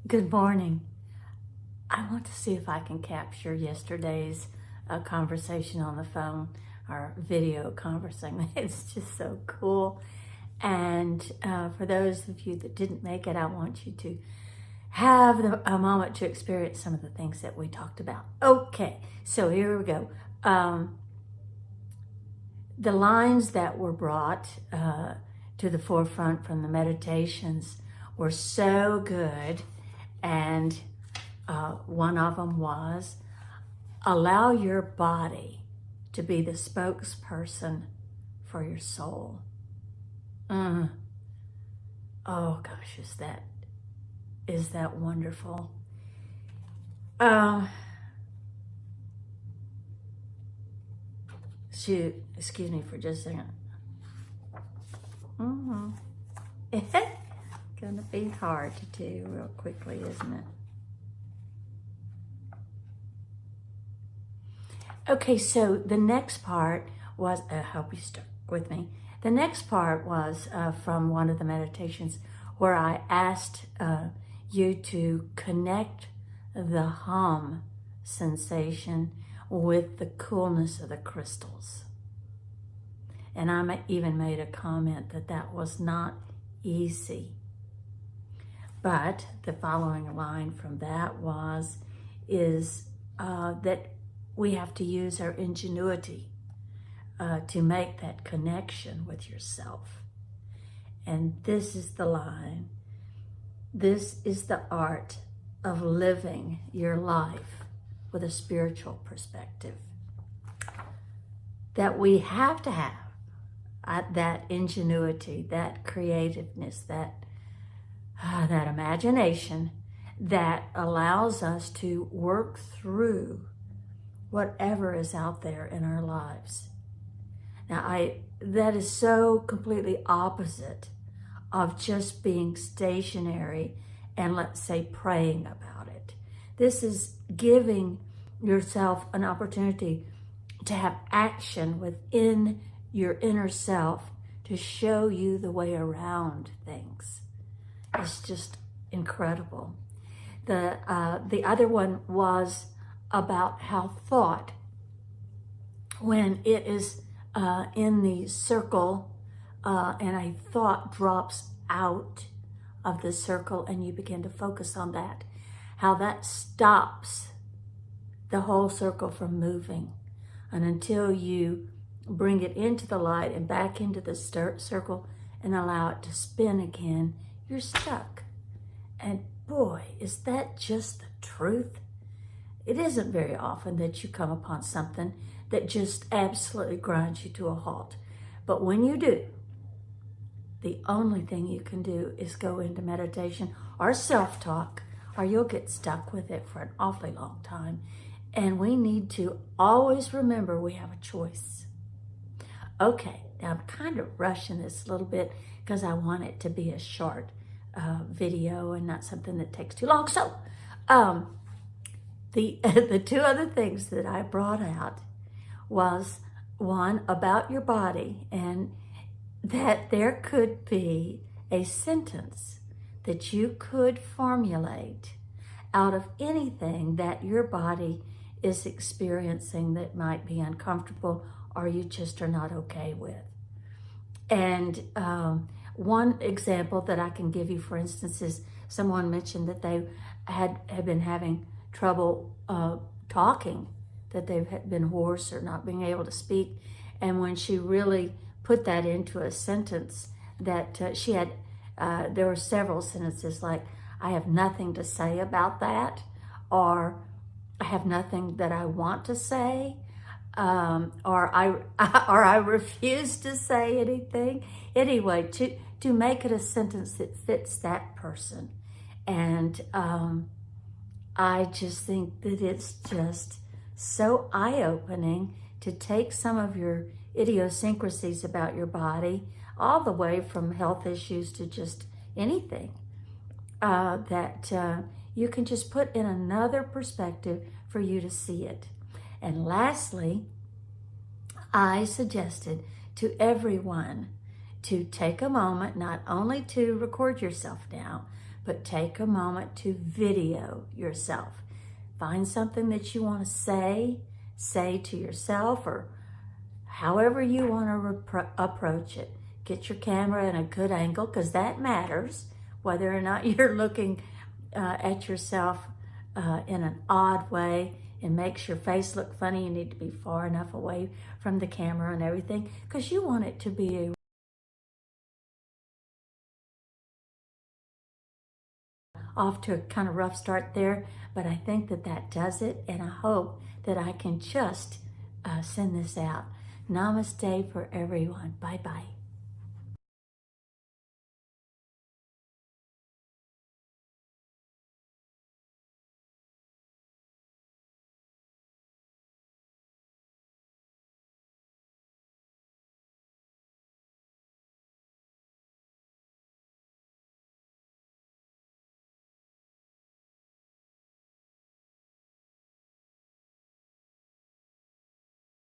Good morning. I want to see if I can capture yesterday's conversation on the phone, our video conversation. It's just so cool. And for those of you that didn't make it, I want you to have a moment to experience some of the things that we talked about. Okay, so here we go. The lines that were brought to the forefront from the meditations were so good. And one of them was, allow your body to be the spokesperson for your soul. Oh gosh, is that wonderful? Excuse me for just a second. It's gonna be hard to do real quickly, isn't it? Okay, so the next part was, I hope you stuck with me. The next part was from one of the meditations where I asked you to connect the hum sensation with the coolness of the crystals. And I even made a comment that was not easy. But the following line from that is that we have to use our ingenuity to make that connection with yourself. And this is the line. This is the art of living your life with a spiritual perspective. That we have to have that ingenuity, that creativeness, that imagination that allows us to work through whatever is out there in our lives. Now, that is so completely opposite of just being stationary and, let's say, praying about it. This is giving yourself an opportunity to have action within your inner self to show you the way around things. It's just incredible. The other one was about how thought, when it is in the circle and a thought drops out of the circle and you begin to focus on that, how that stops the whole circle from moving. And until you bring it into the light and back into the circle and allow it to spin again, you're stuck. And boy, is that just the truth? It isn't very often that you come upon something that just absolutely grinds you to a halt. But when you do, the only thing you can do is go into meditation or self-talk, or you'll get stuck with it for an awfully long time. And we need to always remember we have a choice. Okay, now I'm kind of rushing this a little bit because I want it to be a short video and not something that takes too long. So the two other things that I brought out was one about your body, and that there could be a sentence that you could formulate out of anything that your body is experiencing that might be uncomfortable or you just are not okay with. And one example that I can give you, for instance, is someone mentioned that they had been having trouble talking, that they've been hoarse or not being able to speak. And when she really put that into a sentence, that she had, there were several sentences like, I have nothing to say about that, or I have nothing that I want to say, or I refuse to say anything. Anyway, to make it a sentence that fits that person. And I just think that it's just so eye-opening to take some of your idiosyncrasies about your body, all the way from health issues to just anything, that you can just put in another perspective for you to see it. And lastly, I suggested to everyone to take a moment, not only to record yourself now, but take a moment to video yourself. Find something that you want to say to yourself, or however you want to approach it. Get your camera in a good angle, because that matters, whether or not you're looking at yourself in an odd way. It makes your face look funny. You need to be far enough away from the camera and everything, because you want it to be off to a kind of rough start there, but I think that does it, and I hope that I can just send this out. Namaste for everyone. Bye-bye.